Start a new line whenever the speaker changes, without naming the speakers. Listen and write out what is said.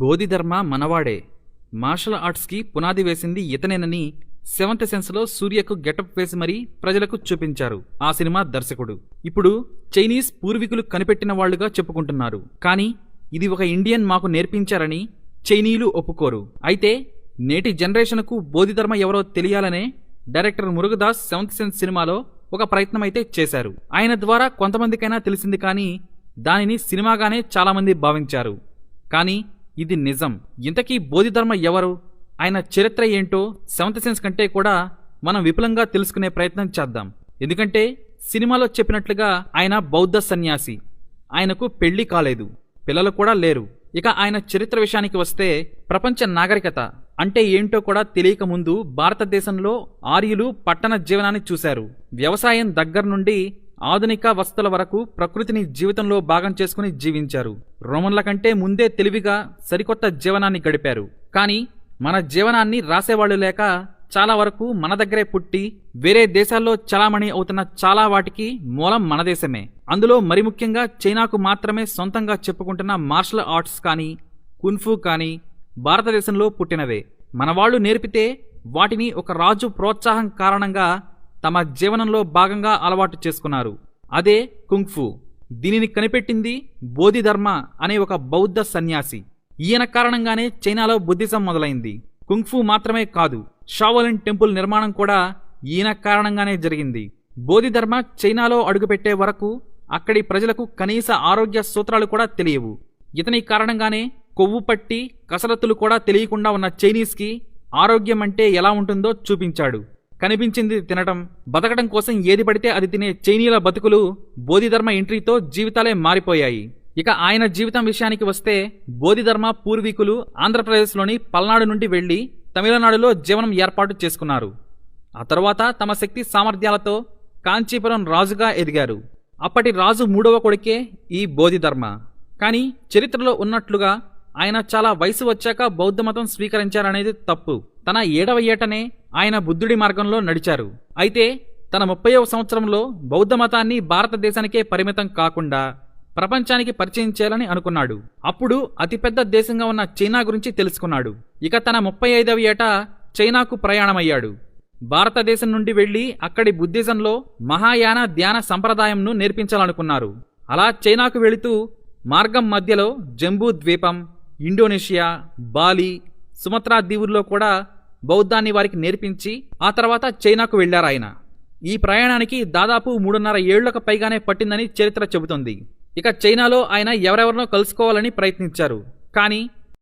Bodhidharma మనవాడే. Martial ఆర్ట్స్కి పునాది వేసింది ఇతనేనని seventh సెన్స్లో సూర్యకు getup వేసి మరీ ప్రజలకు చూపించారు ఆ సినిమా దర్శకుడు. ఇప్పుడు చైనీస్ పూర్వీకులు కనిపెట్టిన వాళ్లుగా చెప్పుకుంటున్నారు. కానీ ఇది ఒక ఇండియన్ మాకు నేర్పించారని చైనీయులు ఒప్పుకోరు. అయితే నేటి జనరేషన్కు బోధిధర్మ ఎవరో తెలియాలనే డైరెక్టర్ మురుగదాస్ సెవెంత్ సెన్స్ సినిమాలో ఒక ప్రయత్నమైతే చేశారు. ఆయన ద్వారా కొంతమందికైనా తెలిసింది, కానీ దానిని సినిమాగానే చాలామంది భావించారు. కానీ ఇది నిజం. ఇంతకీ బోధిధర్మ ఎవరు, ఆయన చరిత్ర ఏంటో సెవెంత్ సెన్స్ కంటే కూడా మనం విపులంగా తెలుసుకునే ప్రయత్నం చేద్దాం. ఎందుకంటే సినిమాలో చెప్పినట్లుగా ఆయన బౌద్ధ సన్యాసి. ఆయనకు పెళ్లి కాలేదు, పిల్లలు కూడా లేరు. ఇక ఆయన చరిత్ర విషయానికి వస్తే, ప్రపంచ నాగరికత అంటే ఏంటో కూడా తెలియక ముందు భారతదేశంలో ఆర్యులు పట్టణ జీవనాన్ని చూశారు. వ్యవసాయం దగ్గర నుండి ఆధునిక వస్తువుల వరకు ప్రకృతిని జీవితంలో భాగం చేసుకుని జీవించారు. రోమన్ల కంటే ముందే తెలివిగా సరికొత్త జీవనాన్ని గడిపారు. కానీ మన జీవనాన్ని రాసేవాళ్లు లేక చాలా వరకు మన దగ్గరే పుట్టి వేరే దేశాల్లో చలామణి అవుతున్న చాలా వాటికి మూలం మన దేశమే. అందులో మరి ముఖ్యంగా చైనాకు మాత్రమే సొంతంగా చెప్పుకుంటున్న మార్షల్ ఆర్ట్స్ కానీ కున్ఫూ కానీ భారతదేశంలో పుట్టినవే. మనవాళ్లు నేర్పితే వాటిని ఒక రాజు ప్రోత్సాహం కారణంగా తమ జీవనంలో భాగంగా అలవాటు చేసుకున్నారు. అదే కుంగ్ఫూ. దీనిని కనిపెట్టింది బోధిధర్మ అనే ఒక బౌద్ధ సన్యాసి. ఈయన కారణంగానే చైనాలో బుద్ధిజం మొదలైంది. కుంగ్ఫూ మాత్రమే కాదు, షావోలిన్ టెంపుల్ నిర్మాణం కూడా ఈయన కారణంగానే జరిగింది. బోధిధర్మ చైనాలో అడుగుపెట్టే వరకు అక్కడి ప్రజలకు కనీస ఆరోగ్య సూత్రాలు కూడా తెలియవు. ఇతని కారణంగానే కొవ్వు పట్టి కసరత్తులు కూడా తెలియకుండా ఉన్న చైనీస్కి ఆరోగ్యం అంటే ఎలా ఉంటుందో చూపించాడు. కనిపించింది తినటం, బతకడం కోసం ఏది పడితే అది తినే చైనీయుల బతుకులు బోధిధర్మ ఎంట్రీతో జీవితాలే మారిపోయాయి. ఇక ఆయన జీవితం విషయానికి వస్తే, బోధిధర్మ పూర్వీకులు ఆంధ్రప్రదేశ్లోని పల్నాడు నుండి వెళ్లి తమిళనాడులో జీవనం ఏర్పాటు చేసుకున్నారు. ఆ తరువాత తమ శక్తి సామర్థ్యాలతో కాంచీపురం రాజుగా ఎదిగారు. అప్పటి రాజు మూడవ కొడుకే ఈ బోధిధర్మ. కానీ చరిత్రలో ఉన్నట్లుగా ఆయన చాలా వయసు వచ్చాక బౌద్ధ మతం స్వీకరించారనేది తప్పు. తన 7వ ఏటనే ఆయన బుద్ధుడి మార్గంలో నడిచారు. అయితే తన 30వ సంవత్సరంలో బౌద్ధ మతాన్ని భారతదేశానికే పరిమితం కాకుండా ప్రపంచానికి పరిచయం చేయాలని అనుకున్నాడు. అప్పుడు అతిపెద్ద దేశంగా ఉన్న చైనా గురించి తెలుసుకున్నాడు. ఇక తన 35వ ఏట చైనాకు ప్రయాణమయ్యాడు. భారతదేశం నుండి వెళ్లి అక్కడి బుద్ధిజంలో మహాయాన ధ్యాన సంప్రదాయంను నేర్పించాలనుకున్నారు. అలా చైనాకు వెళుతూ మార్గం మధ్యలో జంబూ ద్వీపం, ఇండోనేషియా, బాలి, సుమత్రా దీవుల్లో కూడా బౌద్ధాన్ని వారికి నేర్పించి ఆ తర్వాత చైనాకు వెళ్లారాయన. ఈ ప్రయాణానికి దాదాపు 3.5 ఏళ్లకు పైగానే పట్టిందని చరిత్ర చెబుతోంది. ఇక చైనాలో ఆయన ఎవరెవరినో కలుసుకోవాలని ప్రయత్నించారు. కానీ